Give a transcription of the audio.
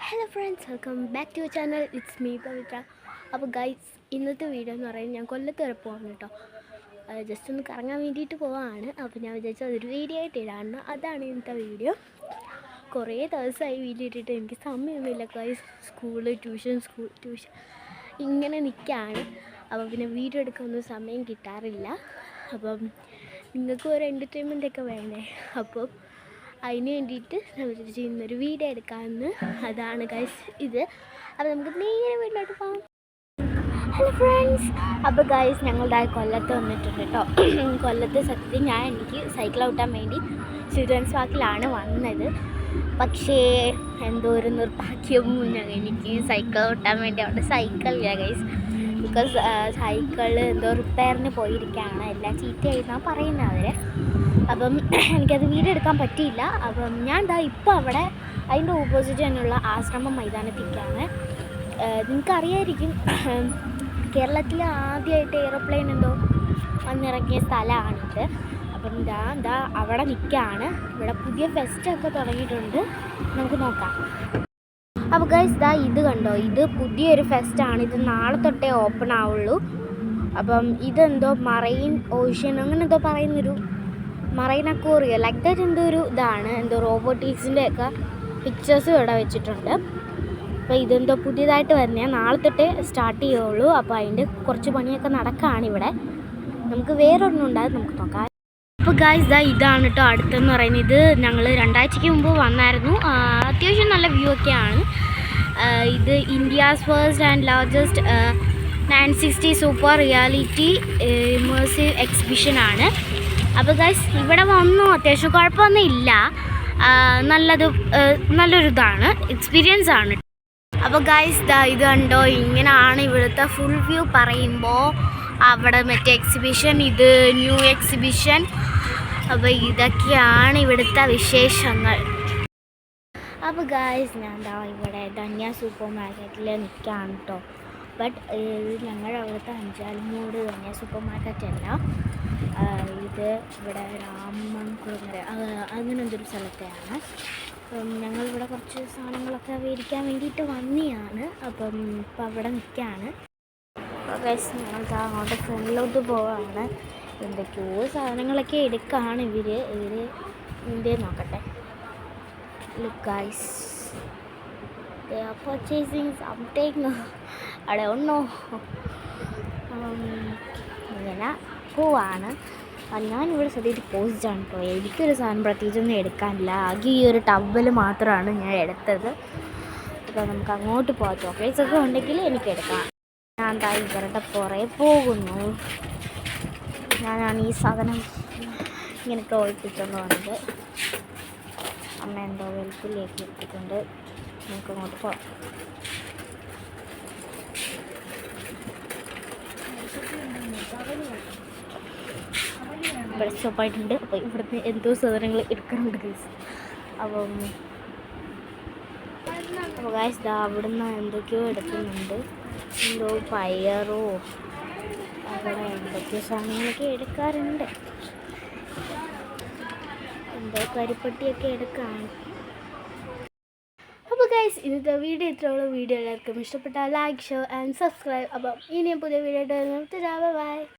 Hello friends, welcome back to channel. It's me Pavithra. അപ്പോൾ guys, ഇന്നത്തെ video എന്ന് പറയുന്നത് ഞാൻ കൊല്ലത്ത് വരെ പോകാണ് കേട്ടോ. ജസ്റ്റ് ഒന്ന് കറങ്ങാൻ വേണ്ടിയിട്ട് പോവാണ്. അപ്പോൾ ഞാൻ വിചാരിച്ചത് അതൊരു വീഡിയോ ആയിട്ട് ഇടാണ്. അതാണ് ഇന്നത്തെ വീഡിയോ. കുറേ ദിവസമായി വീഡിയോ ഇട്ടിട്ട് എനിക്ക് സമയമൊന്നുമില്ല ഗൈസ്. ട്യൂഷൻ ഇങ്ങനെ നിൽക്കുകയാണ്. അപ്പോൾ പിന്നെ വീഡിയോ എടുക്കാനൊന്നും സമയം കിട്ടാറില്ല. അപ്പം നിങ്ങൾക്കും ഒരു എൻ്റർടൈൻമെൻ്റൊക്കെ വേണ്ടേ? അപ്പോൾ അതിന് വേണ്ടിയിട്ട് നമ്മൾ ചെയ്യുന്നൊരു വീഡിയോ എടുക്കാമെന്ന്. അതാണ് ഗൈസ് ഇത്. അപ്പോൾ നമുക്ക് നേരെ വീട്ടിലോട്ട് പോകാം. ഹലോ ഫ്രണ്ട്സ്, അപ്പോൾ ഗൈസ് ഞങ്ങളുടെ കൊല്ലത്ത് വന്നിട്ടുണ്ട് കേട്ടോ. കൊല്ലത്ത് സത്യത്തിൽ എനിക്ക് സൈക്കിൾ ഔട്ടാൻ വേണ്ടി ചിൽഡ്രൻസ് പാർക്കിലാണ് വന്നത്. പക്ഷേ എന്തോ ഒരു നിർഭാഗ്യം, എനിക്ക് സൈക്കിൾ ഔട്ടാൻ വേണ്ടി അവിടെ സൈക്കിളില്ല ഗൈസ്. ബിക്കോസ് സൈക്കിൾ എന്തോ റിപ്പയറിന് പോയിരിക്കുകയാണ്. എല്ലാം ചീത്തയായിട്ടാണ് പറയുന്നത് അവർ. അപ്പം എനിക്കത് വീഡിയോ എടുക്കാൻ പറ്റിയില്ല. അപ്പം ഞാൻ ഇപ്പോൾ അവിടെ അതിൻ്റെ ഓപ്പോസിറ്റ് തന്നെയുള്ള ആശ്രമം മൈതാനത്തേക്കാണ്. നിങ്ങൾക്കറിയായിരിക്കും, കേരളത്തിൽ ആദ്യമായിട്ട് എയ്റോപ്ലെയിൻ എന്തോ വന്നിറങ്ങിയ സ്ഥലമാണിത്. അപ്പം ഇതാ അവിടെ നിൽക്കുകയാണ്. ഇവിടെ പുതിയ ഫെസ്റ്റൊക്കെ തുടങ്ങിയിട്ടുണ്ട്. നമുക്ക് നോക്കാം. അപ്പോൾ ഗൈസ്, ഇത് കണ്ടോ, ഇത് പുതിയൊരു ഫെസ്റ്റാണ്. ഇത് നാളെ തൊട്ടേ ഓപ്പൺ ആവുള്ളൂ. അപ്പം ഇതെന്തോ മറൈൻ ഓഷ്യൻ അങ്ങനെ എന്തോ പറയുന്നൊരു മറൈൻ അക്വേറിയം ലൈക്ക് ദാറ്റ് എന്തോ ഒരു ഇതാണ്. എന്തോ റോബോട്ടിക്സിൻ്റെ ഒക്കെ പിക്ചേഴ്സ് ഇവിടെ വെച്ചിട്ടുണ്ട്. അപ്പോൾ ഇതെന്തോ പുതിയതായിട്ട് വരുന്നത്, നാളെ തൊട്ടേ സ്റ്റാർട്ട് ചെയ്യുള്ളൂ. അപ്പോൾ അതിൻ്റെ കുറച്ച് പണിയൊക്കെ നടക്കുകയാണ് ഇവിടെ. നമുക്ക് വേറൊരെണ്ണം ഉണ്ടാകും, നമുക്ക് നോക്കാം. അപ്പോൾ ഗൈസ്, ഇതാണ് കേട്ടോ അടുത്തെന്ന് പറയുന്നത്. ഇത് ഞങ്ങൾ 2 ആഴ്ചയ്ക്ക് മുമ്പ് വന്നായിരുന്നു. അത്യാവശ്യം നല്ല വ്യൂ ഒക്കെയാണ്. ഇത് India's first and largest 960 super reality immersive എക്സിബിഷനാണ്. അപ്പോൾ ഗൈസ്, ഇവിടെ വന്നു അത്യാവശ്യം കുഴപ്പമൊന്നും ഇല്ല. നല്ലൊരു ഇതാണ്, എക്സ്പീരിയൻസ് ആണ്. അപ്പോൾ ഗൈസ്, ഇത് കണ്ടോ, ഇങ്ങനെയാണ് ഇവിടുത്തെ ഫുൾ വ്യൂ പറയുമ്പോൾ. അവിടെ മറ്റേ എക്സിബിഷൻ, ഇത് ന്യൂ എക്സിബിഷൻ. അപ്പോൾ ഇതൊക്കെയാണ് ഇവിടുത്തെ വിശേഷങ്ങൾ. അപ്പോൾ ഗൈസ്, ഞാൻ ഇവിടെ ധന്യ സൂപ്പർ മാർക്കറ്റിൽ നിൽക്കുകയാണ് കേട്ടോ. ബട്ട് ഞങ്ങളുടെ അവിടുത്തെ അഞ്ചാലുമൂട് ധന്യ സൂപ്പർ മാർക്കറ്റ് അല്ല. ഇത് ഇവിടെ രാമൻകുളങ്ങര അങ്ങനെ എന്തൊരു സ്ഥലത്തെയാണ്. ഞങ്ങളിവിടെ കുറച്ച് സാധനങ്ങളൊക്കെ മേടിക്കാൻ വേണ്ടിയിട്ട് വന്നെയാണ്. അപ്പം ഇപ്പം അവിടെ നിൽക്കുകയാണ്. ഗൈസ്, ഞങ്ങൾക്ക് അങ്ങോട്ട് ഫ്രണ്ടിലോട്ട് പോവാണ്. എന്തൊക്കെയോ സാധനങ്ങളൊക്കെ എടുക്കുകയാണ് ഇവർ ഇന്ത്യ നോക്കട്ടെ. Look guys, they are purchasing something. I don't know. ഇങ്ങനെ പോവാണ്. ഞാനിവിടെ സദ്യയിട്ട് പോസ്റ്റാണ് കേട്ടോ. എനിക്കൊരു സാധനം പ്രത്യേകിച്ചൊന്നും എടുക്കാനില്ല. ആകെ ഈ ഒരു ടവൽ മാത്രമാണ് ഞാൻ എടുത്തത്. അപ്പോൾ നമുക്ക് അങ്ങോട്ട് പോകാം. ചോക്ലേറ്റ്സ് ഒക്കെ ഉണ്ടെങ്കിൽ എനിക്ക് എടുക്കാം. ഞാൻ ഇവരുടെ പുറകെ പോകുന്നു. ഞാനാണ് ഈ സാധനം ഇങ്ങനെ തോൽപ്പിച്ചുകൊണ്ട് വന്നത്. അമ്മ എന്തോ വെളുപ്പിലേക്ക് എത്തിയിട്ടുണ്ട്. നമുക്ക് അങ്ങോട്ട് പോകാം. ഇവിടെ സ്റ്റോപ്പായിട്ടുണ്ട്. അപ്പോൾ ഇവിടുന്ന് എന്തോ സാധനങ്ങൾ എടുക്കാനുണ്ട് ഗൈസ്. അപ്പോൾ ഗൈസ്, അവിടുന്ന് എന്തൊക്കെയോ എടുക്കുന്നുണ്ട്. എന്തോ പയറോ അവിടെ എന്തൊക്കെയോ സാധനങ്ങളൊക്കെ എടുക്കാറുണ്ട്. എന്തോ കരിപ്പട്ടിയൊക്കെ എടുക്കാണ്. അപ്പോൾ ഗൈസ്, ഇന്നത്തെ വീഡിയോ ഇത്രയുള്ള. വീഡിയോ എല്ലാവർക്കും ഇഷ്ടപ്പെട്ടാൽ ലൈക്ക്, ഷെയർ ആൻഡ് സബ്സ്ക്രൈബ്. അപ്പം ഇനിയും പുതിയ വീഡിയോ ആയിട്ട് ബൈ.